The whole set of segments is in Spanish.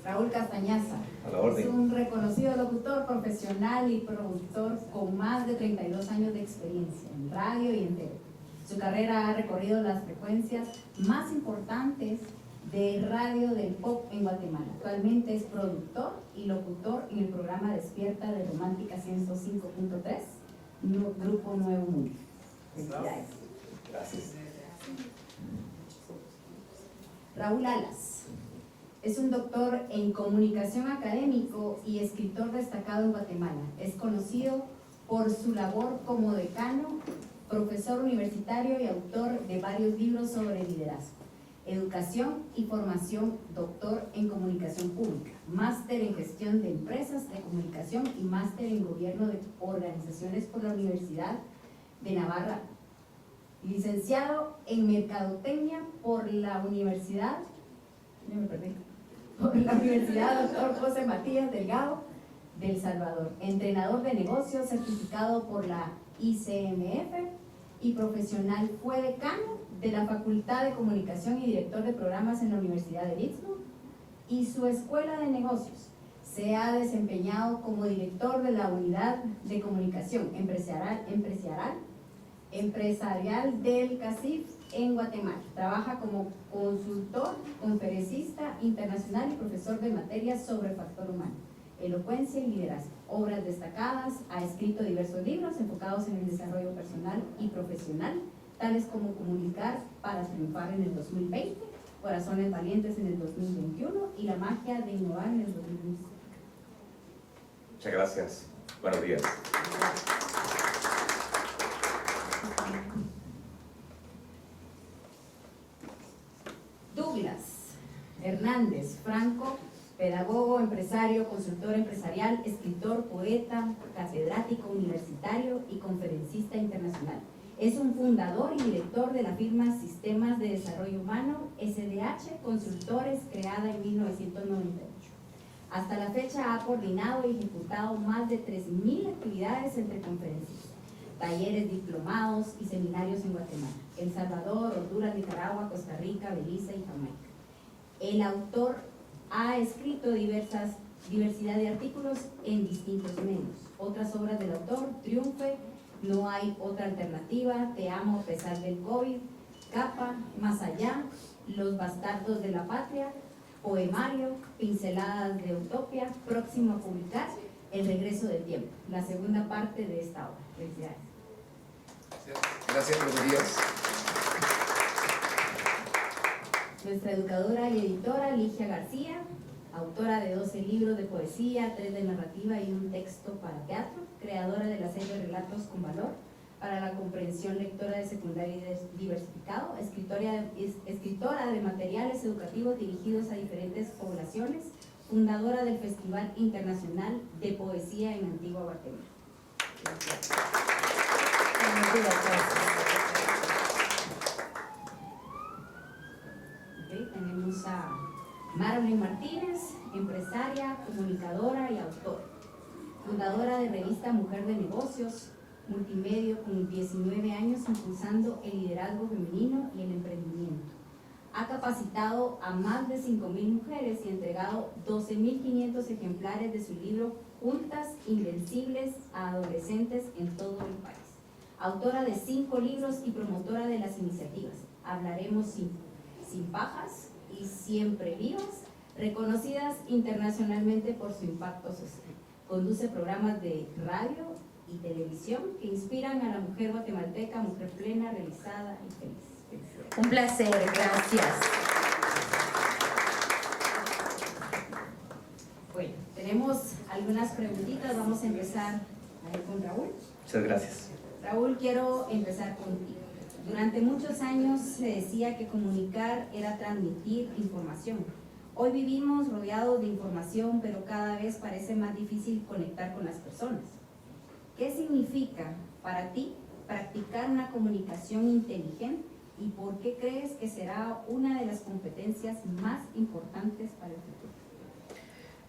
Raúl Castañaza. A la orden. Es un reconocido locutor profesional y productor con más de 32 años de experiencia en radio y en tele. Su carrera ha recorrido las frecuencias más importantes de radio del pop en Guatemala. Actualmente es productor y locutor en el programa Despierta de Romántica 105.3, Grupo Nuevo Mundo. Felicidades. Gracias. Raúl Alas. Es un doctor en comunicación académico y escritor destacado en Guatemala. Es conocido por su labor como decano, profesor universitario y autor de varios libros sobre liderazgo, educación y formación, doctor en comunicación pública, máster en gestión de empresas de comunicación y máster en gobierno de organizaciones por la Universidad de Navarra, licenciado en mercadotecnia por la Universidad Dr. José Matías Delgado de El Salvador, entrenador de negocios certificado por la ICMF y profesional. Fue decano de la Facultad de Comunicación y director de programas en la Universidad de Istmo y su Escuela de Negocios. Se ha desempeñado como director de la Unidad de Comunicación Empresarial del CACIF en Guatemala. Trabaja como consultor, conferencista internacional y profesor de materias sobre factor humano, elocuencia y liderazgo. Obras destacadas, ha escrito diversos libros enfocados en el desarrollo personal y profesional, tales como Comunicar para triunfar en el 2020, Corazones valientes en el 2021 y La magia de innovar en el 2025. Muchas gracias. Buenos días. Douglas Hernández Franco, pedagogo, empresario, consultor empresarial, escritor, poeta, catedrático universitario y conferencista internacional. Es un fundador y director de la firma Sistemas de Desarrollo Humano, SDH Consultores, creada en 1998. Hasta la fecha ha coordinado y ejecutado más de 3.000 actividades entre conferencias, talleres, diplomados y seminarios en Guatemala, El Salvador, Honduras, Nicaragua, Costa Rica, Belice y Jamaica. El autor ha escrito diversidad de artículos en distintos medios. Otras obras del autor: Triunfe, No hay otra alternativa, Te amo a pesar del COVID, Capa, Más allá, Los bastardos de la patria, Poemario, Pinceladas de utopía, próximo a publicar El regreso del tiempo, la segunda parte de esta obra. Felicidades. Gracias, buenos días. Nuestra educadora y editora Ligia García, autora de 12 libros de poesía, 3 de narrativa y un texto para teatro, creadora de la serie Relatos con Valor para la comprensión lectora de secundaria y diversificado, escritora de materiales educativos dirigidos a diferentes poblaciones, fundadora del Festival Internacional de Poesía en Antigua Guatemala. Tenemos a Marlene Martínez, empresaria, comunicadora y autora, fundadora de revista Mujer de Negocios, multimedio con 19 años impulsando el liderazgo femenino y el emprendimiento. Ha capacitado a más de 5.000 mujeres y entregado 12.500 ejemplares de su libro Juntas Invencibles a adolescentes en todo el país. Autora de 5 libros y promotora de las iniciativas Hablaremos sin pajas y Siempre Vivas, reconocidas internacionalmente por su impacto social. Conduce programas de radio y televisión que inspiran a la mujer guatemalteca, mujer plena, realizada y feliz. Un placer, gracias. Bueno, tenemos algunas preguntitas, vamos a empezar con Raúl. Muchas gracias. Raúl, quiero empezar contigo. Durante muchos años se decía que comunicar era transmitir información. Hoy vivimos rodeados de información, pero cada vez parece más difícil conectar con las personas. ¿Qué significa para ti practicar una comunicación inteligente y por qué crees que será una de las competencias más importantes para el futuro?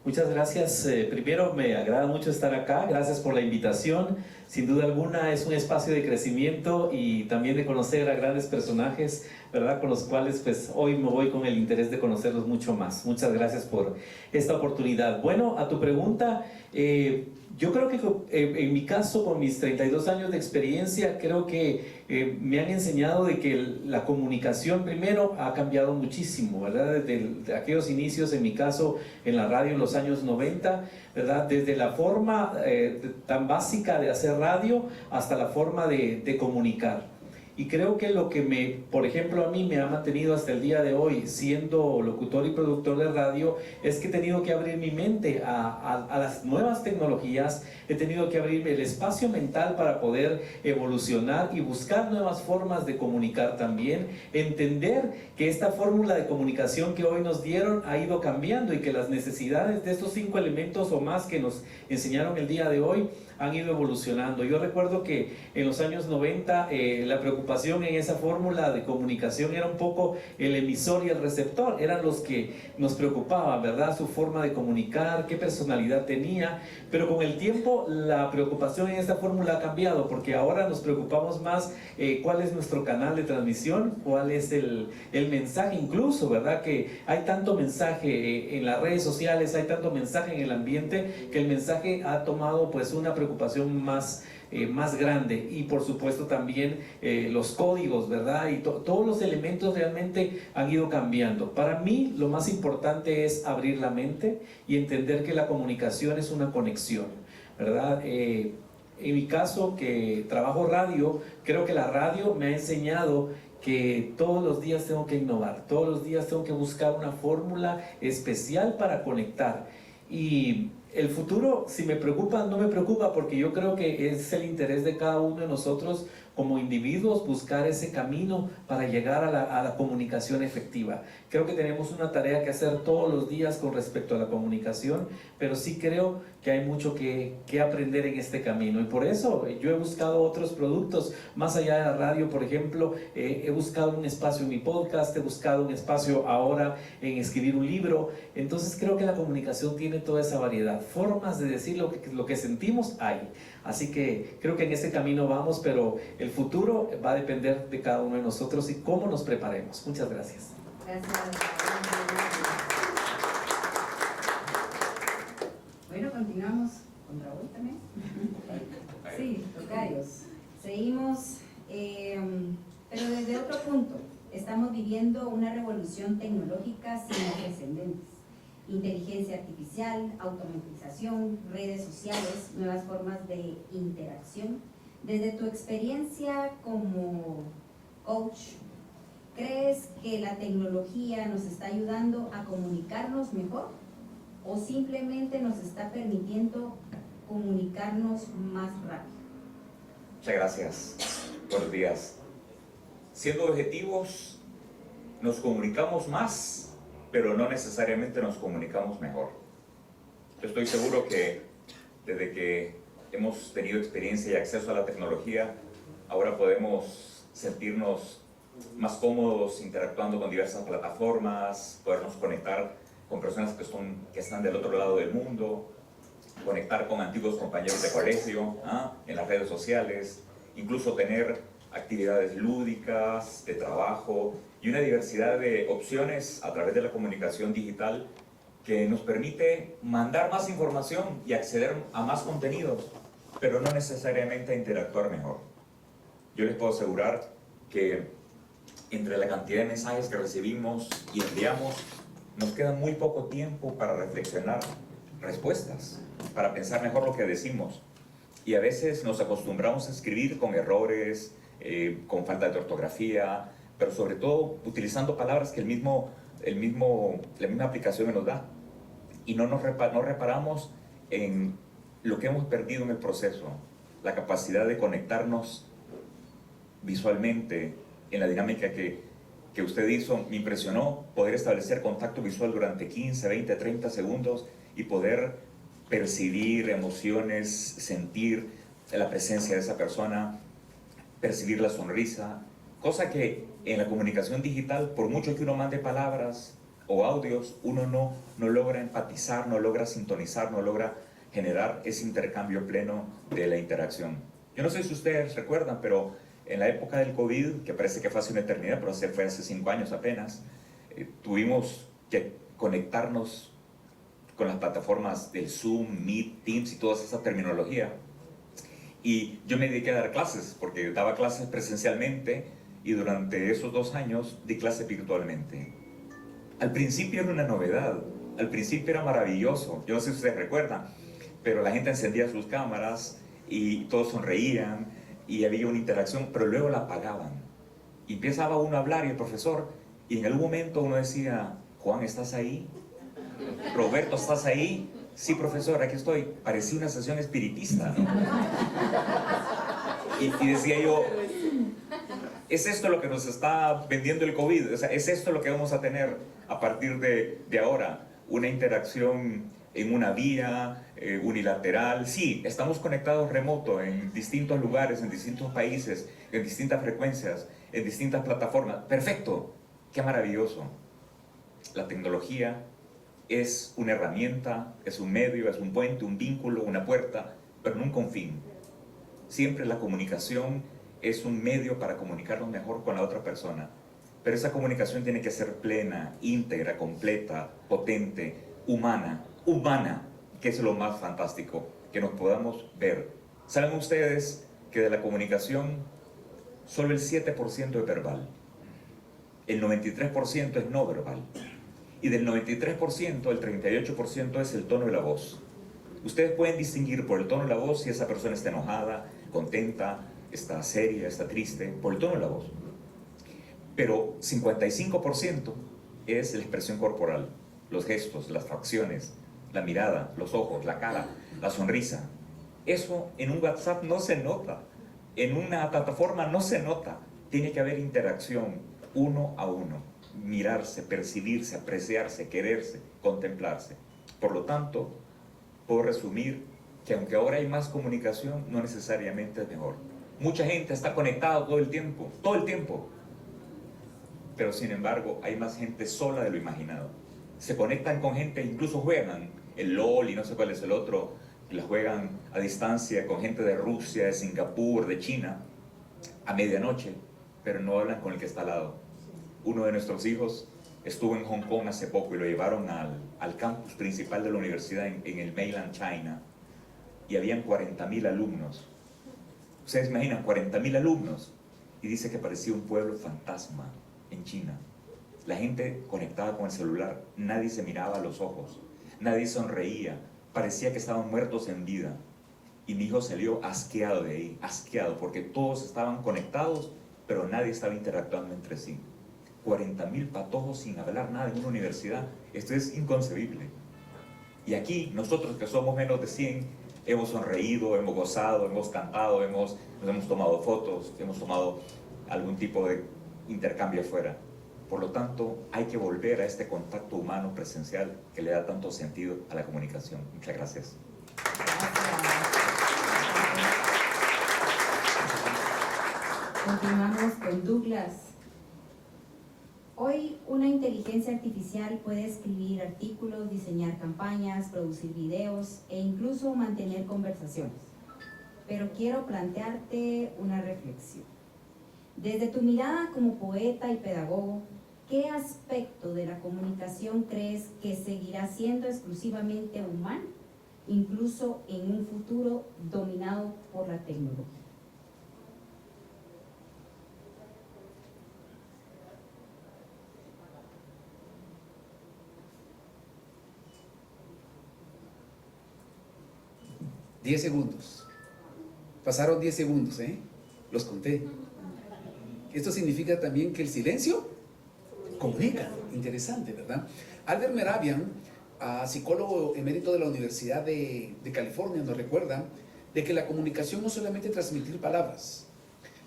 Muchas gracias. Primero, me agrada mucho estar acá. Gracias por la invitación. Sin duda alguna es un espacio de crecimiento y también de conocer a grandes personajes, ¿verdad? Con los cuales pues hoy me voy con el interés de conocerlos mucho más. Muchas gracias por esta oportunidad. Bueno, a tu pregunta, yo creo que en mi caso, con mis 32 años de experiencia, creo que me han enseñado de que la comunicación primero ha cambiado muchísimo, ¿verdad? Desde aquellos inicios, en mi caso, en la radio en los años 90, ¿verdad? Desde la forma tan básica de hacer radio hasta la forma de comunicar. Y creo que lo que por ejemplo, a mí me ha mantenido hasta el día de hoy siendo locutor y productor de radio es que he tenido que abrir mi mente a las nuevas tecnologías, he tenido que abrir el espacio mental para poder evolucionar y buscar nuevas formas de comunicar también, entender que esta fórmula de comunicación que hoy nos dieron ha ido cambiando y que las necesidades de estos 5 elementos o más que nos enseñaron el día de hoy han ido evolucionando. Yo recuerdo que en los años 90 la preocupación en esa fórmula de comunicación era un poco el emisor y el receptor, eran los que nos preocupaban, ¿verdad? Su forma de comunicar, qué personalidad tenía, pero con el tiempo la preocupación en esta fórmula ha cambiado, porque ahora nos preocupamos más cuál es nuestro canal de transmisión, cuál es el mensaje incluso, ¿verdad? Que hay tanto mensaje en las redes sociales, hay tanto mensaje en el ambiente, que el mensaje ha tomado pues una preocupación más grande, y por supuesto también los códigos, ¿verdad? Y todos los elementos realmente han ido cambiando. Para mí lo más importante es abrir la mente y entender que la comunicación es una conexión, ¿verdad? En mi caso, que trabajo radio, creo que la radio me ha enseñado que todos los días tengo que innovar, todos los días tengo que buscar una fórmula especial para conectar. Y el futuro, si me preocupa, no me preocupa, porque yo creo que es el interés de cada uno de nosotros como individuos buscar ese camino para llegar a la comunicación efectiva. Creo que tenemos una tarea que hacer todos los días con respecto a la comunicación, pero sí creo que hay mucho que aprender en este camino, y por eso yo he buscado otros productos más allá de la radio. Por ejemplo, he buscado un espacio en mi podcast, he buscado un espacio ahora en escribir un libro. Entonces creo que la comunicación tiene toda esa variedad, formas de decir lo que sentimos hay. Así que creo que en ese camino vamos, pero el futuro va a depender de cada uno de nosotros y cómo nos preparemos. Muchas gracias. Gracias. Bueno, continuamos con Raúl también. Sí, tocayos. Seguimos, pero desde otro punto. Estamos viviendo una revolución tecnológica sin precedentes. Inteligencia artificial, automatización, redes sociales, nuevas formas de interacción. Desde tu experiencia como coach, ¿crees que la tecnología nos está ayudando a comunicarnos mejor o simplemente nos está permitiendo comunicarnos más rápido? Muchas gracias. Buenos días. Siendo objetivos, nos comunicamos más, pero no necesariamente nos comunicamos mejor. Yo estoy seguro que desde que hemos tenido experiencia y acceso a la tecnología, ahora podemos sentirnos más cómodos interactuando con diversas plataformas, podernos conectar con personas que están del otro lado del mundo, conectar con antiguos compañeros de colegio, en las redes sociales, incluso tener actividades lúdicas, de trabajo y una diversidad de opciones a través de la comunicación digital que nos permite mandar más información y acceder a más contenidos, pero no necesariamente a interactuar mejor. Yo les puedo asegurar que entre la cantidad de mensajes que recibimos y enviamos, nos queda muy poco tiempo para reflexionar respuestas, para pensar mejor lo que decimos. Y a veces nos acostumbramos a escribir con errores, con falta de ortografía, pero sobre todo utilizando palabras que la misma aplicación nos da. Y no reparamos en lo que hemos perdido en el proceso, la capacidad de conectarnos visualmente en la dinámica que usted hizo. Me impresionó poder establecer contacto visual durante 15, 20, 30 segundos y poder percibir emociones, sentir la presencia de esa persona, percibir la sonrisa, cosa que en la comunicación digital, por mucho que uno mande palabras, o audios, uno no logra empatizar, no logra sintonizar, no logra generar ese intercambio pleno de la interacción. Yo no sé si ustedes recuerdan, pero en la época del COVID, que parece que fue hace una eternidad, pero fue hace 5 años apenas, tuvimos que conectarnos con las plataformas del Zoom, Meet, Teams y toda esa terminología. Y yo me dediqué a dar clases, porque daba clases presencialmente y durante esos 2 años di clases virtualmente. Al principio era una novedad, al principio era maravilloso, yo no sé si ustedes recuerdan, pero la gente encendía sus cámaras y todos sonreían y había una interacción, pero luego la apagaban. Y empezaba uno a hablar y el profesor, y en algún momento uno decía, Juan, ¿estás ahí? Roberto, ¿estás ahí? Sí, profesor, aquí estoy. Parecía una sesión espiritista, ¿no? Y decía yo, ¿es esto lo que nos está vendiendo el COVID? O sea, ¿es esto lo que vamos a tener a partir de ahora? Una interacción en una vía unilateral. Sí, estamos conectados remoto en distintos lugares, en distintos países, en distintas frecuencias, en distintas plataformas. Perfecto, qué maravilloso. La tecnología es una herramienta, es un medio, es un puente, un vínculo, una puerta, pero nunca un fin. Siempre la comunicación es un medio para comunicarnos mejor con la otra persona. Pero esa comunicación tiene que ser plena, íntegra, completa, potente, humana, que es lo más fantástico, que nos podamos ver. ¿Saben ustedes que de la comunicación solo el 7% es verbal? El 93% es no verbal. Y del 93%, el 38% es el tono de la voz. Ustedes pueden distinguir por el tono de la voz si esa persona está enojada, contenta, está seria, está triste, por el tono de la voz. Pero 55% es la expresión corporal, los gestos, las facciones, la mirada, los ojos, la cara, la sonrisa. Eso en un WhatsApp no se nota, en una plataforma no se nota. Tiene que haber interacción uno a uno. Mirarse, percibirse, apreciarse, quererse, contemplarse. Por lo tanto, puedo resumir que aunque ahora hay más comunicación, no necesariamente es mejor. Mucha gente está conectada todo el tiempo, pero sin embargo hay más gente sola de lo imaginado. Se conectan con gente, incluso juegan el LOL y no sé cuál es el otro, la juegan a distancia con gente de Rusia, de Singapur, de China, a medianoche, pero no hablan con el que está al lado. Uno de nuestros hijos estuvo en Hong Kong hace poco y lo llevaron al campus principal de la universidad en el mainland China y habían 40,000 alumnos. Ustedes imaginan, 40,000 alumnos, y dice que parecía un pueblo fantasma en China. La gente conectada con el celular, nadie se miraba a los ojos, nadie sonreía, parecía que estaban muertos en vida. Y mi hijo salió asqueado de ahí, asqueado, porque todos estaban conectados, pero nadie estaba interactuando entre sí. 40,000 patojos sin hablar nada en una universidad. Esto es inconcebible. Y aquí, nosotros que somos menos de 100, hemos sonreído, hemos gozado, hemos cantado, nos hemos tomado fotos, hemos tomado algún tipo de intercambio afuera. Por lo tanto, hay que volver a este contacto humano presencial que le da tanto sentido a la comunicación. Muchas gracias. Continuamos con Douglas. Hoy una inteligencia artificial puede escribir artículos, diseñar campañas, producir videos e incluso mantener conversaciones. Pero quiero plantearte una reflexión. Desde tu mirada como poeta y pedagogo, ¿qué aspecto de la comunicación crees que seguirá siendo exclusivamente humano, incluso en un futuro dominado por la tecnología? Diez segundos. Pasaron 10 segundos, los conté. Esto significa también que el silencio comunica. Interesante, ¿verdad? Albert Mehrabian, psicólogo emérito de la Universidad de California, nos recuerda de que la comunicación no es solamente transmitir palabras.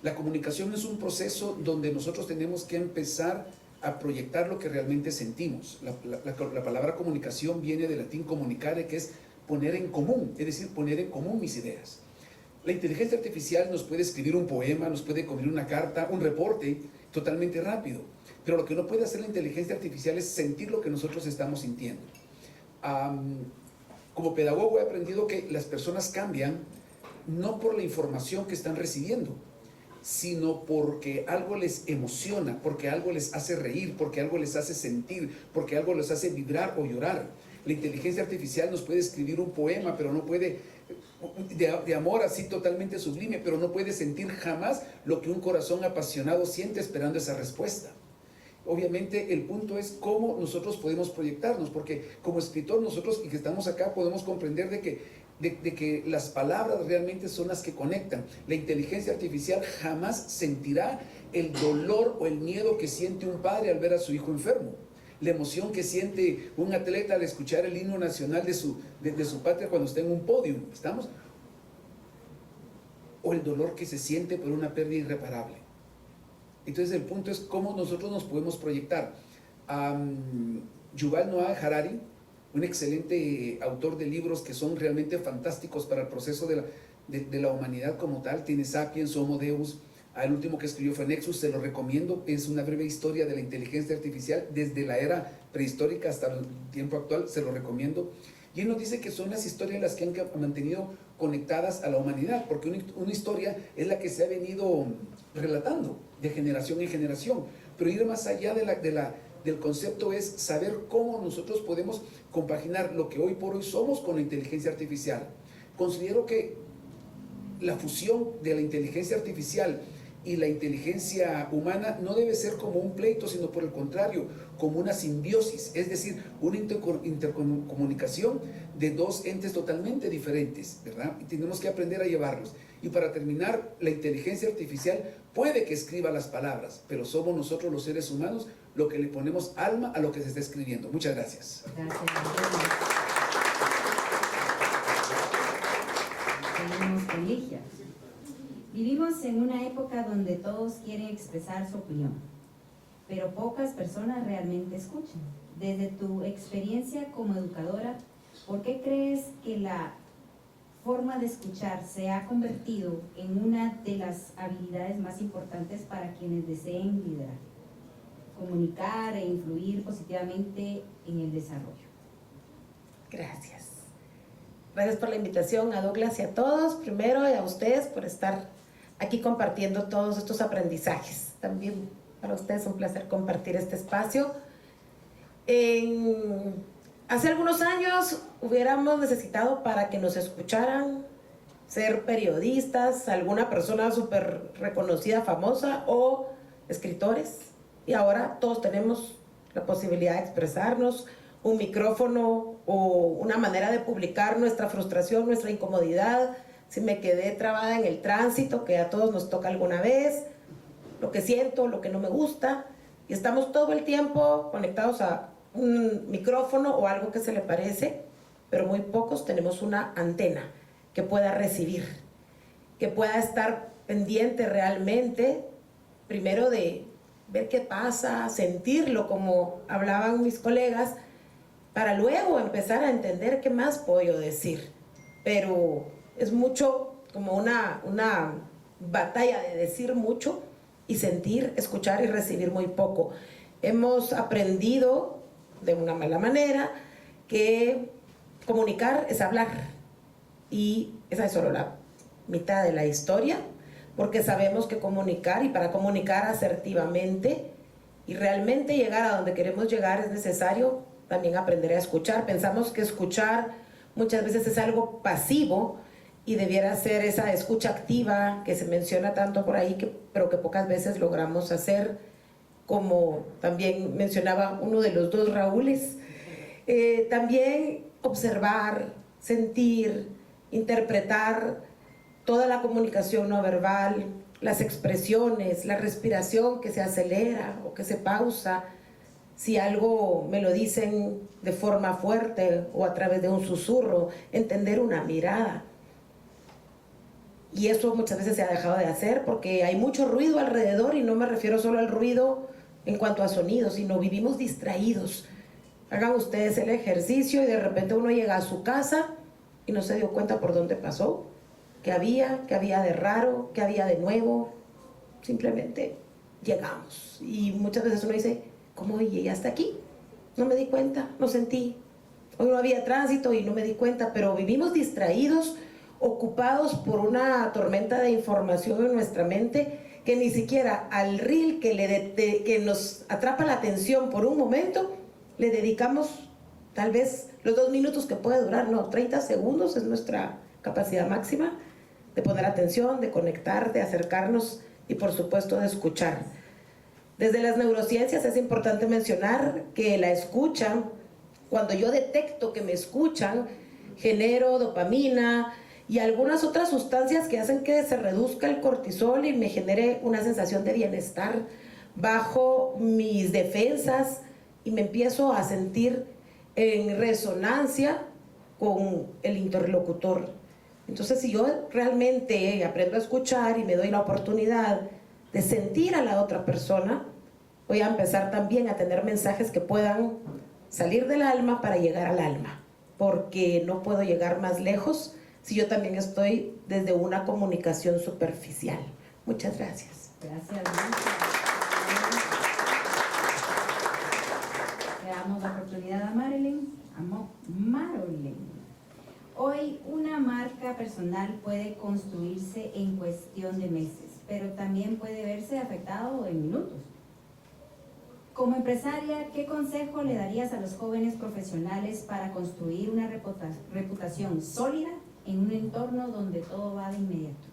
La comunicación es un proceso donde nosotros tenemos que empezar a proyectar lo que realmente sentimos. La palabra comunicación viene del latín comunicare, que es poner en común, es decir, poner en común mis ideas. La inteligencia artificial nos puede escribir un poema, nos puede escribir una carta, un reporte totalmente rápido, Pero lo que no puede hacer la inteligencia artificial es sentir lo que nosotros estamos sintiendo. Como pedagogo he aprendido que las personas cambian no por la información que están recibiendo, sino porque algo les emociona, porque algo les hace reír, porque algo les hace sentir, porque algo les hace vibrar o llorar. La inteligencia artificial nos puede escribir un poema, pero no puede, de amor así totalmente sublime, pero no puede sentir jamás lo que un corazón apasionado siente esperando esa respuesta. Obviamente el punto es cómo nosotros podemos proyectarnos, porque como escritor nosotros y que estamos acá podemos comprender de que las palabras realmente son las que conectan. La inteligencia artificial jamás sentirá el dolor o el miedo que siente un padre al ver a su hijo enfermo, la emoción que siente un atleta al escuchar el himno nacional de su patria cuando está en un podio, ¿estamos? O el dolor que se siente por una pérdida irreparable. Entonces el punto es cómo nosotros nos podemos proyectar. Yuval Noah Harari, un excelente autor de libros que son realmente fantásticos para el proceso de la humanidad como tal, tiene Sapiens, Homo Deus, el último que escribió fue Nexus, se lo recomiendo, es una breve historia de la inteligencia artificial desde la era prehistórica hasta el tiempo actual, se lo recomiendo. Y él nos dice que son las historias las que han mantenido conectadas a la humanidad, porque una historia es la que se ha venido relatando de generación en generación, pero ir más allá del concepto es saber cómo nosotros podemos compaginar lo que hoy por hoy somos con la inteligencia artificial. Considero que la fusión de la inteligencia artificial y la inteligencia humana no debe ser como un pleito, sino por el contrario, como una simbiosis, es decir, una intercomunicación de dos entes totalmente diferentes, ¿verdad? Y tenemos que aprender a llevarlos. Y para terminar, la inteligencia artificial puede que escriba las palabras, pero somos nosotros los seres humanos lo que le ponemos alma a lo que se está escribiendo. Muchas gracias. Gracias. Seguimos con Ligia. Vivimos en una época donde todos quieren expresar su opinión, pero pocas personas realmente escuchan. Desde tu experiencia como educadora, ¿por qué crees que la forma de escuchar se ha convertido en una de las habilidades más importantes para quienes deseen liderar, comunicar e influir positivamente en el desarrollo? Gracias. Gracias por la invitación a Douglas y a todos, primero, y a ustedes por estar aquí compartiendo todos estos aprendizajes. También para ustedes es un placer compartir este espacio. Hace algunos años hubiéramos necesitado para que nos escucharan ser periodistas, alguna persona súper reconocida, famosa o escritores. Y ahora todos tenemos la posibilidad de expresarnos, un micrófono o una manera de publicar nuestra frustración, nuestra incomodidad, si me quedé trabada en el tránsito, que a todos nos toca alguna vez, lo que siento, lo que no me gusta, y estamos todo el tiempo conectados a un micrófono o algo que se le parece, pero muy pocos tenemos una antena que pueda recibir, que pueda estar pendiente realmente, primero de ver qué pasa, sentirlo como hablaban mis colegas, para luego empezar a entender qué más puedo yo decir. Pero es mucho como una batalla de decir mucho y sentir, escuchar y recibir muy poco. Hemos aprendido de una mala manera que comunicar es hablar, y esa es solo la mitad de la historia, porque sabemos que comunicar, y para comunicar asertivamente y realmente llegar a donde queremos llegar, es necesario también aprender a escuchar. Pensamos que escuchar muchas veces es algo pasivo y debiera ser esa escucha activa que se menciona tanto por ahí, pero que pocas veces logramos hacer, como también mencionaba uno de los dos Raúles. También observar, sentir, interpretar toda la comunicación no verbal, las expresiones, la respiración que se acelera o que se pausa, si algo me lo dicen de forma fuerte o a través de un susurro, entender una mirada. Y eso muchas veces se ha dejado de hacer porque hay mucho ruido alrededor, y no me refiero solo al ruido en cuanto a sonidos, sino vivimos distraídos. Hagan ustedes el ejercicio y de repente uno llega a su casa y no se dio cuenta por dónde pasó, qué había de raro, qué había de nuevo. Simplemente llegamos. Y muchas veces uno dice, ¿cómo llegué hasta aquí? No me di cuenta, no sentí. Hoy no había tránsito y no me di cuenta, pero vivimos distraídos, ocupados por una tormenta de información en nuestra mente, que ni siquiera al reel que nos atrapa la atención por un momento, le dedicamos tal vez los 2 minutos que puede durar, no, 30 segundos es nuestra capacidad máxima de poner atención, de conectar, de acercarnos y por supuesto de escuchar. Desde las neurociencias es importante mencionar que la escucha, cuando yo detecto que me escuchan, genero dopamina y algunas otras sustancias que hacen que se reduzca el cortisol y me genere una sensación de bienestar, bajo mis defensas y me empiezo a sentir en resonancia con el interlocutor. Entonces, si yo realmente aprendo a escuchar y me doy la oportunidad de sentir a la otra persona, voy a empezar también a tener mensajes que puedan salir del alma para llegar al alma, porque no puedo llegar más lejos si yo también estoy desde una comunicación superficial. Muchas gracias. Gracias, Luisa. Le damos la oportunidad a Marilyn. Marilyn. Hoy una marca personal puede construirse en cuestión de meses, pero también puede verse afectado en minutos. Como empresaria, ¿qué consejo le darías a los jóvenes profesionales para construir una reputación sólida en un entorno donde todo va de inmediato?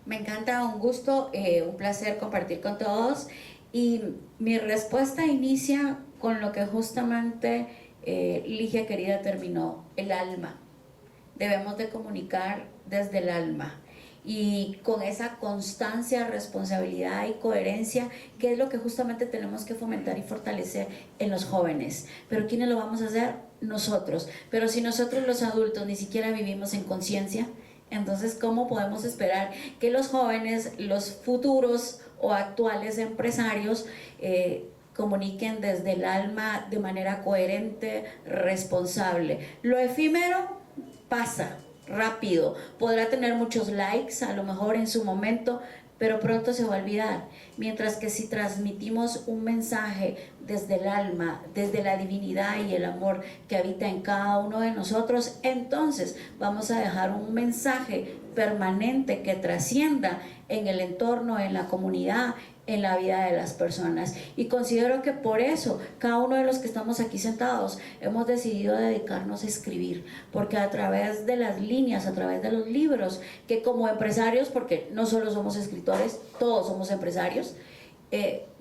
Me encanta, un gusto, un placer compartir con todos. Y mi respuesta inicia con lo que justamente Ligia querida terminó, el alma. Debemos de comunicar desde el alma. Y con esa constancia, responsabilidad y coherencia, que es lo que justamente tenemos que fomentar y fortalecer en los jóvenes. Pero ¿quiénes lo vamos a hacer? Nosotros. Pero si nosotros los adultos ni siquiera vivimos en conciencia, entonces ¿cómo podemos esperar que los jóvenes, los futuros o actuales empresarios comuniquen desde el alma de manera coherente, responsable? Lo efímero pasa rápido, podrá tener muchos likes a lo mejor en su momento, pero pronto se va a olvidar. Mientras que si transmitimos un mensaje desde el alma, desde la divinidad y el amor que habita en cada uno de nosotros, entonces vamos a dejar un mensaje permanente que trascienda en el entorno, en la comunidad, en la vida de las personas. Y considero que por eso cada uno de los que estamos aquí sentados hemos decidido dedicarnos a escribir, porque a través de las líneas, a través de los libros, que como empresarios, porque no solo somos escritores, todos somos empresarios,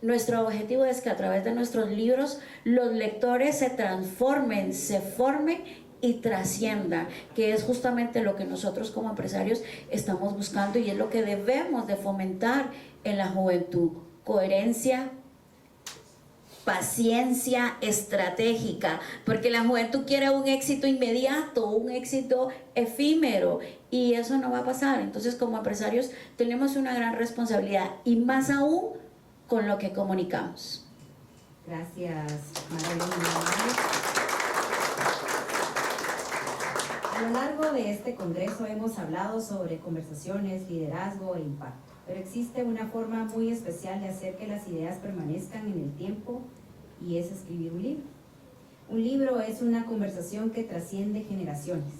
nuestro objetivo es que a través de nuestros libros los lectores se transformen, se formen y trasciendan, que es justamente lo que nosotros como empresarios estamos buscando y es lo que debemos de fomentar en la juventud. Coherencia, paciencia estratégica, porque la juventud quiere un éxito inmediato, un éxito efímero, y eso no va a pasar. Entonces, como empresarios tenemos una gran responsabilidad, y más aún con lo que comunicamos. Gracias, Marilyn. A lo largo de este congreso hemos hablado sobre conversaciones, liderazgo e impacto, pero existe una forma muy especial de hacer que las ideas permanezcan en el tiempo, y es escribir un libro. Un libro es una conversación que trasciende generaciones.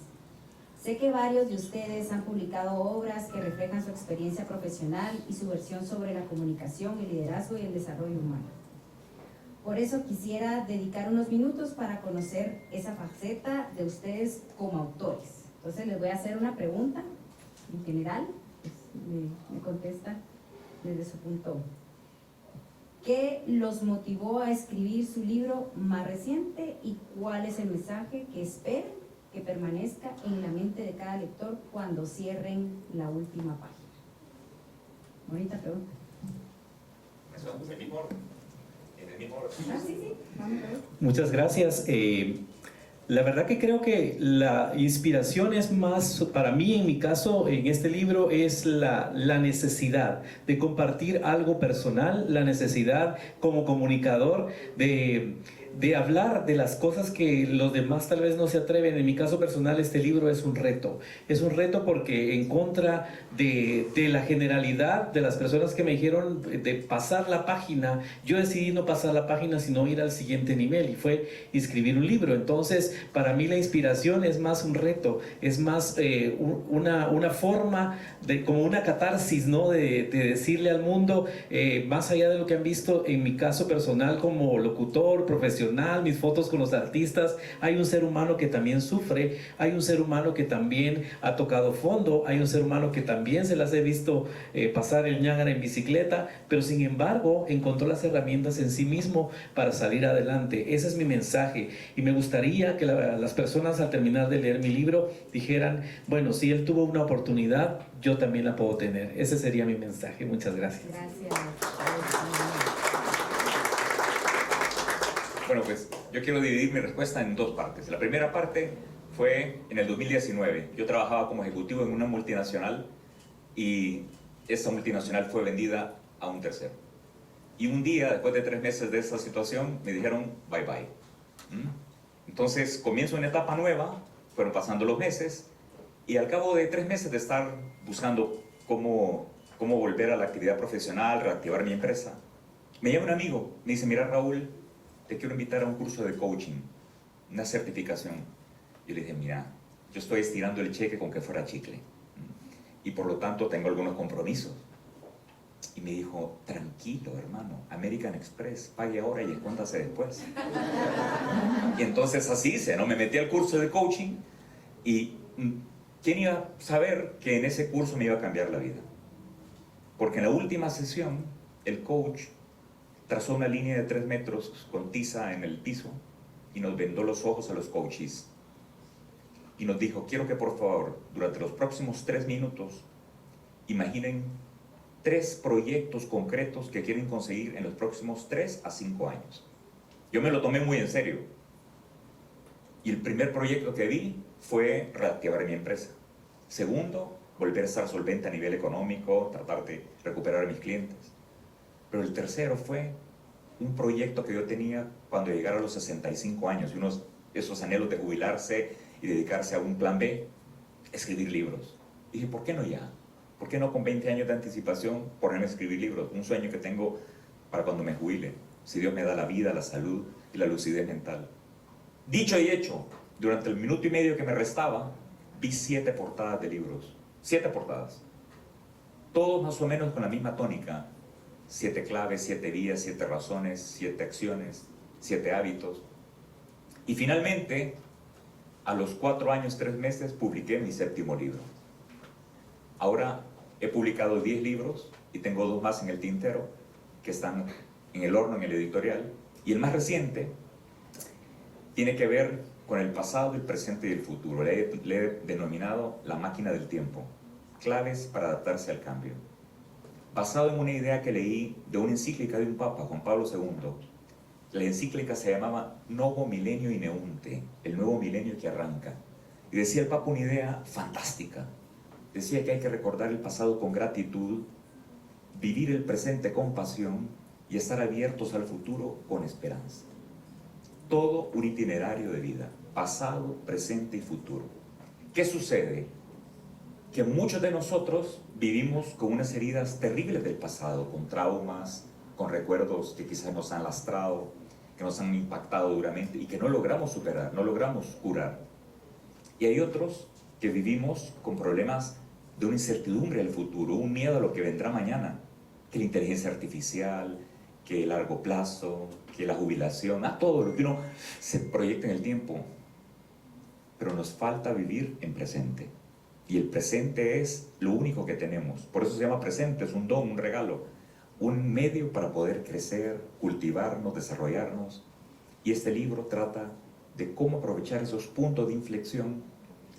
Sé que varios de ustedes han publicado obras que reflejan su experiencia profesional y su versión sobre la comunicación, el liderazgo y el desarrollo humano. Por eso quisiera dedicar unos minutos para conocer esa faceta de ustedes como autores. Entonces les voy a hacer una pregunta en general, pues me contestan desde su punto. ¿Qué los motivó a escribir su libro más reciente y cuál es el mensaje que esperan que permanezca en la mente de cada lector cuando cierren la última página? Bonita pregunta. Muchas gracias. La verdad que creo que la inspiración es más, para mí en mi caso, en este libro, es la necesidad de compartir algo personal, la necesidad como comunicador de de hablar de las cosas que los demás tal vez no se atreven. En mi caso personal, este libro es un reto. Es un reto porque en contra de la generalidad de las personas que me dijeron de pasar la página, yo decidí no pasar la página, sino ir al siguiente nivel, y fue escribir un libro. Entonces, para mí la inspiración es más un reto, es más una forma de, como una catarsis, ¿no? De decirle al mundo, más allá de lo que han visto en mi caso personal como locutor, profesional, mis fotos con los artistas, hay un ser humano que también sufre, hay un ser humano que también ha tocado fondo, hay un ser humano que también se las he visto pasar el Niágara en bicicleta, pero sin embargo encontró las herramientas en sí mismo para salir adelante. Ese es mi mensaje, y me gustaría que las personas al terminar de leer mi libro dijeran, bueno, si él tuvo una oportunidad, yo también la puedo tener. Ese sería mi mensaje. Muchas gracias. Gracias. Bueno, pues yo quiero dividir mi respuesta en dos partes. La primera parte fue en el 2019. Yo trabajaba como ejecutivo en una multinacional y esa multinacional fue vendida a un tercero. Y un día, después de 3 meses de esa situación, me dijeron bye bye. Entonces comienzo una etapa nueva, fueron pasando los meses y al cabo de 3 meses de estar buscando cómo volver a la actividad profesional, reactivar mi empresa, me llama un amigo, me dice, mira Raúl, te quiero invitar a un curso de coaching, una certificación. Yo le dije, mira, yo estoy estirando el cheque con que fuera chicle y por lo tanto tengo algunos compromisos. Y me dijo, tranquilo hermano, American Express, pague ahora y escóndase después. Y entonces así hice, ¿no? Me metí al curso de coaching y ¿quién iba a saber que en ese curso me iba a cambiar la vida? Porque en la última sesión, el coach trazó una línea de 3 metros con tiza en el piso y nos vendó los ojos a los coaches. Y nos dijo, quiero que por favor, durante los próximos 3 minutos, imaginen 3 proyectos concretos que quieren conseguir en los próximos 3 a 5 años. Yo me lo tomé muy en serio. Y el primer proyecto que vi fue reactivar mi empresa. Segundo, volver a estar solvente a nivel económico, tratar de recuperar a mis clientes. Pero el tercero fue un proyecto que yo tenía cuando llegara a los 65 años, y esos anhelos de jubilarse y dedicarse a un plan B, escribir libros. Y dije, ¿por qué no ya? ¿Por qué no con 20 años de anticipación ponerme a escribir libros? Un sueño que tengo para cuando me jubile, si Dios me da la vida, la salud y la lucidez mental. Dicho y hecho, durante el minuto y medio que me restaba, vi 7 portadas de libros. 7 portadas. Todos más o menos con la misma tónica. 7 claves, 7 vías, 7 razones, 7 acciones, 7 hábitos. Y finalmente, a los 4 años, 3 meses, publiqué mi 7º libro. Ahora he publicado 10 libros y tengo 2 más en el tintero que están en el horno, en el editorial. Y el más reciente tiene que ver con el pasado, el presente y el futuro. Le he denominado La máquina del tiempo. Claves para adaptarse al cambio. Basado en una idea que leí de una encíclica de un papa, Juan Pablo II. La encíclica se llamaba Novo Milenio Ineunte, el nuevo milenio que arranca. Y decía el papa una idea fantástica. Decía que hay que recordar el pasado con gratitud, vivir el presente con pasión y estar abiertos al futuro con esperanza. Todo un itinerario de vida, pasado, presente y futuro. ¿Qué sucede? Que muchos de nosotros vivimos con unas heridas terribles del pasado, con traumas, con recuerdos que quizás nos han lastrado, que nos han impactado duramente y que no logramos superar, no logramos curar. Y hay otros que vivimos con problemas de una incertidumbre del futuro, un miedo a lo que vendrá mañana, que la inteligencia artificial, que el largo plazo, que la jubilación, a todo lo que uno se proyecta en el tiempo. Pero nos falta vivir en presente. Y el presente es lo único que tenemos. Por eso se llama presente, es un don, un regalo, un medio para poder crecer, cultivarnos, desarrollarnos. Y este libro trata de cómo aprovechar esos puntos de inflexión,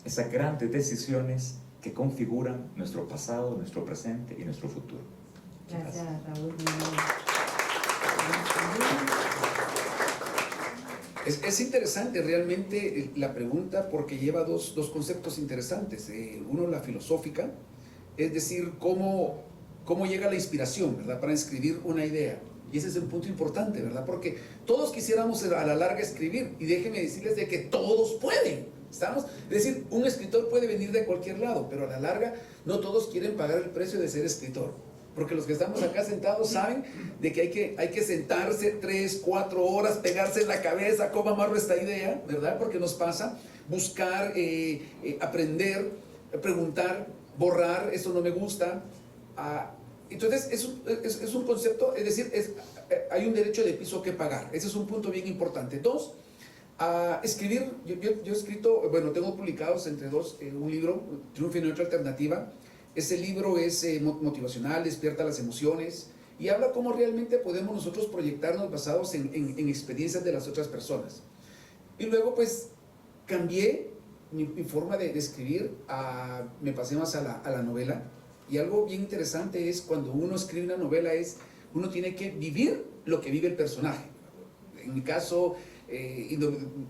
esas grandes decisiones que configuran nuestro pasado, nuestro presente y nuestro futuro. Gracias, Raúl. Es interesante realmente la pregunta porque lleva dos conceptos interesantes. Uno, la filosófica, es decir, cómo llega la inspiración, ¿verdad?, para escribir una idea. Y ese es un punto importante, ¿verdad? Porque todos quisiéramos a la larga escribir, y déjenme decirles de que todos pueden, ¿estamos? Es decir, un escritor puede venir de cualquier lado, pero a la larga no todos quieren pagar el precio de ser escritor. Porque los que estamos acá sentados saben de que hay que sentarse 3, 4 horas, pegarse en la cabeza, cómo amarro esta idea, ¿verdad? Porque nos pasa buscar, aprender, preguntar, borrar, eso no me gusta. Entonces es un concepto, es decir, hay un derecho de piso que pagar. Ese es un punto bien importante. 2, escribir, yo he escrito, bueno, tengo publicados entre 2 un libro, Triunfo y no otra alternativa. Ese libro es motivacional, despierta las emociones y habla cómo realmente podemos nosotros proyectarnos basados en experiencias de las otras personas. Y luego pues cambié mi forma de escribir, me pasé más a la novela. Y algo bien interesante es cuando uno escribe una novela, uno tiene que vivir lo que vive el personaje. En mi caso, y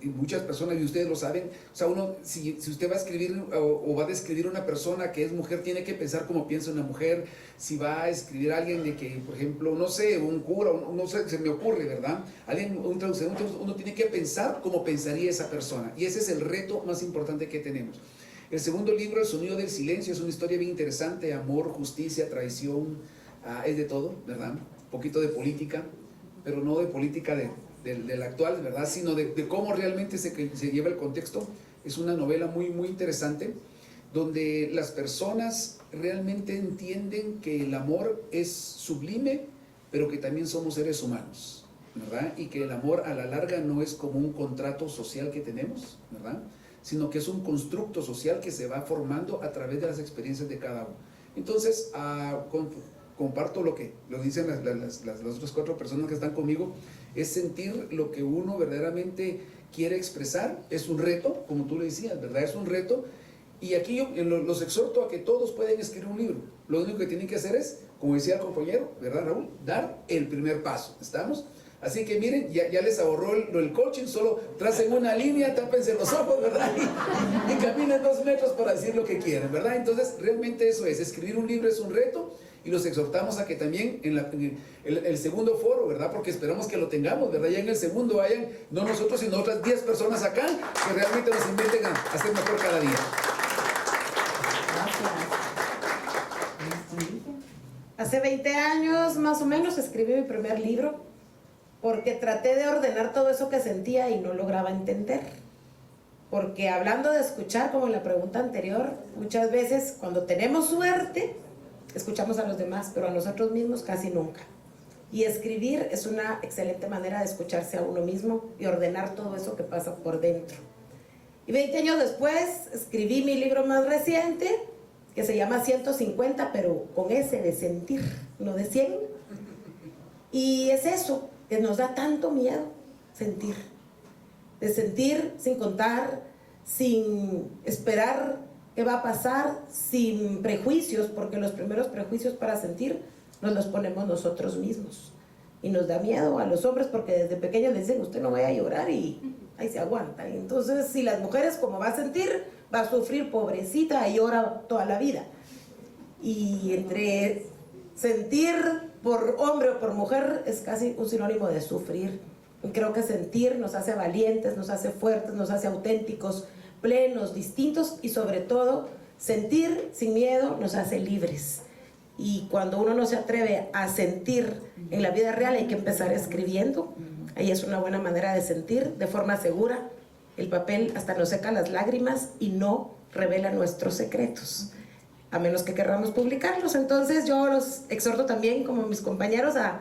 muchas personas, y ustedes lo saben, o sea, uno, si usted va a escribir o va a describir una persona que es mujer, tiene que pensar como piensa una mujer. Si va a escribir a alguien de que, por ejemplo, no sé, un cura, no sé, se me ocurre, ¿verdad? Un traductor, uno tiene que pensar como pensaría esa persona. Y ese es el reto más importante que tenemos. El segundo libro, El sonido del silencio, es una historia bien interesante, amor, justicia, traición, es de todo, ¿verdad? Un poquito de política, pero no de política del actual, ¿verdad? Sino de cómo realmente se lleva el contexto. Es una novela muy, muy interesante, donde las personas realmente entienden que el amor es sublime, pero que también somos seres humanos, ¿verdad? Y que el amor a la larga no es como un contrato social que tenemos, ¿verdad? Sino que es un constructo social que se va formando a través de las experiencias de cada uno. Entonces, comparto lo dicen las otras 4 personas que están conmigo, es sentir lo que uno verdaderamente quiere expresar. Es un reto, como tú le decías, ¿verdad? Es un reto, y aquí yo los exhorto a que todos pueden escribir un libro. Lo único que tienen que hacer es, como decía el compañero, ¿verdad, Raúl? Dar el primer paso, ¿estamos? Así que miren, ya les ahorró el coaching, solo tracen una línea, tápense los ojos, ¿verdad? Y caminen 2 metros para decir lo que quieren, ¿verdad? Entonces, realmente eso es, escribir un libro es un reto, y los exhortamos a que también en el segundo foro, ¿verdad? Porque esperamos que lo tengamos, ¿verdad? Ya en el segundo vayan, no nosotros, sino otras 10 personas acá, que realmente nos inviten a hacer mejor cada día. Hace 20 años más o menos escribí mi primer libro, porque traté de ordenar todo eso que sentía y no lograba entender. Porque hablando de escuchar, como en la pregunta anterior, muchas veces cuando tenemos suerte, escuchamos a los demás, pero a nosotros mismos casi nunca. Y escribir es una excelente manera de escucharse a uno mismo y ordenar todo eso que pasa por dentro. Y 20 años después escribí mi libro más reciente, que se llama 150, pero con ese de sentir, no de 100. Y es eso, que nos da tanto miedo sentir. De sentir sin contar, sin esperar qué va a pasar, sin prejuicios, porque los primeros prejuicios para sentir nos los ponemos nosotros mismos. Y nos da miedo a los hombres porque desde pequeños les dicen, usted no vaya a llorar, y ahí se aguanta. Y entonces, si las mujeres, como va a sentir, va a sufrir, pobrecita, y llora toda la vida. Y entre sentir por hombre o por mujer es casi un sinónimo de sufrir. Y creo que sentir nos hace valientes, nos hace fuertes, nos hace auténticos, plenos, distintos, y sobre todo sentir sin miedo nos hace libres. Y cuando uno no se atreve a sentir en la vida real, hay que empezar escribiendo. Ahí es una buena manera de sentir de forma segura. El papel hasta nos seca las lágrimas y no revela nuestros secretos, a menos que querramos publicarlos. Entonces yo los exhorto también, como mis compañeros, a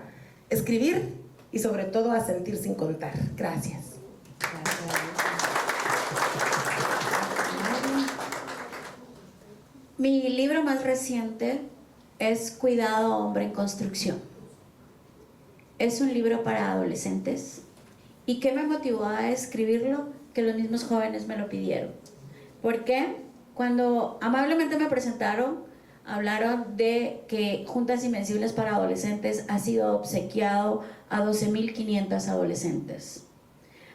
escribir y sobre todo a sentir sin contar. Gracias. Mi libro más reciente es Cuidado Hombre en Construcción. Es un libro para adolescentes. ¿Y qué me motivó a escribirlo? Que los mismos jóvenes me lo pidieron. ¿Por qué? Cuando amablemente me presentaron, hablaron de que Juntas Invencibles para Adolescentes ha sido obsequiado a 12.500 adolescentes.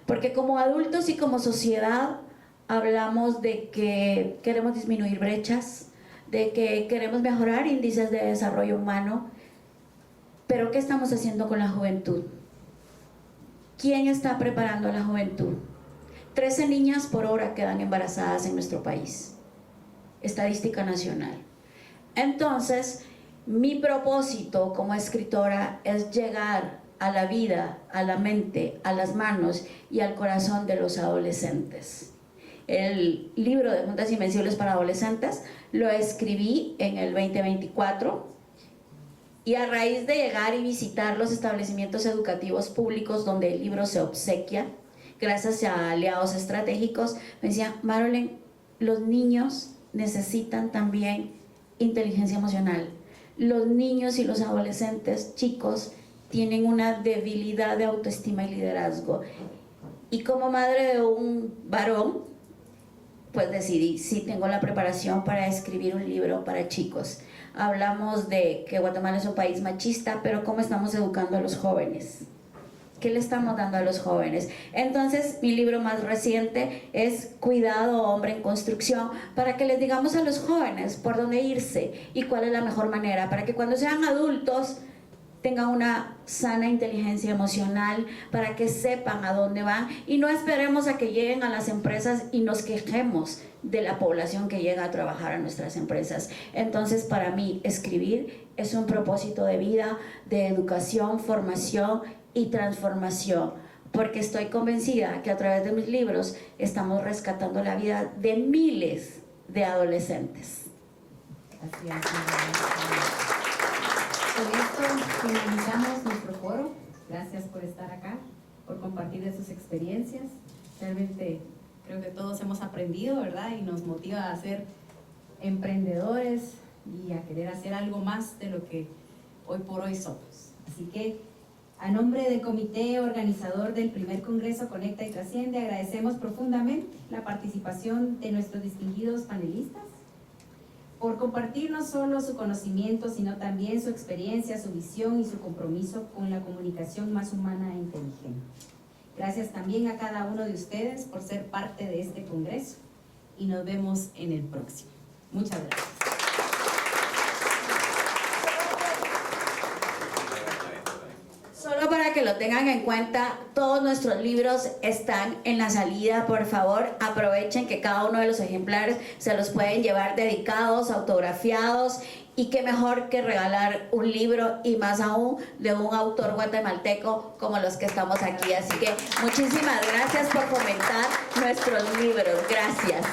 Porque como adultos y como sociedad hablamos de que queremos disminuir brechas, de que queremos mejorar índices de desarrollo humano, Pero ¿qué estamos haciendo con la juventud? ¿Quién está preparando a la juventud? 13 niñas por hora quedan embarazadas en nuestro país. Estadística nacional. Entonces, mi propósito como escritora es llegar a la vida, a la mente, a las manos y al corazón de los adolescentes. El libro de Juntas Invencibles para Adolescentes lo escribí en el 2024 y a raíz de llegar y visitar los establecimientos educativos públicos donde el libro se obsequia, gracias a aliados estratégicos, me decía, Marolyn, los niños necesitan también inteligencia emocional. Los niños y los adolescentes chicos tienen una debilidad de autoestima y liderazgo. Y como madre de un varón, pues decidí, sí tengo la preparación para escribir un libro para chicos. Hablamos de que Guatemala es un país machista, pero ¿cómo estamos educando a los jóvenes? ¿Qué le estamos dando a los jóvenes? Entonces, mi libro más reciente es Cuidado, hombre en construcción, para que les digamos a los jóvenes por dónde irse y cuál es la mejor manera, para que cuando sean adultos tengan una sana inteligencia emocional, para que sepan a dónde van y no esperemos a que lleguen a las empresas y nos quejemos de la población que llega a trabajar a nuestras empresas. Entonces, para mí, escribir es un propósito de vida, de educación, formación y transformación, porque estoy convencida que a través de mis libros estamos rescatando la vida de miles de adolescentes. Gracias. Con esto finalizamos nuestro foro. Gracias por estar acá, por compartir de sus experiencias. Realmente creo que todos hemos aprendido, ¿verdad? Y nos motiva a ser emprendedores y a querer hacer algo más de lo que hoy por hoy somos. Así que, a nombre del comité organizador del primer Congreso Conecta y Trasciende, agradecemos profundamente la participación de nuestros distinguidos panelistas por compartir no solo su conocimiento, sino también su experiencia, su visión y su compromiso con la comunicación más humana e inteligente. Gracias también a cada uno de ustedes por ser parte de este Congreso y nos vemos en el próximo. Muchas gracias. Solo para que lo tengan en cuenta, todos nuestros libros están en la salida. Por favor, aprovechen que cada uno de los ejemplares se los pueden llevar dedicados, autografiados, y qué mejor que regalar un libro, y más aún de un autor guatemalteco como los que estamos aquí. Así que muchísimas gracias por fomentar nuestros libros. Gracias.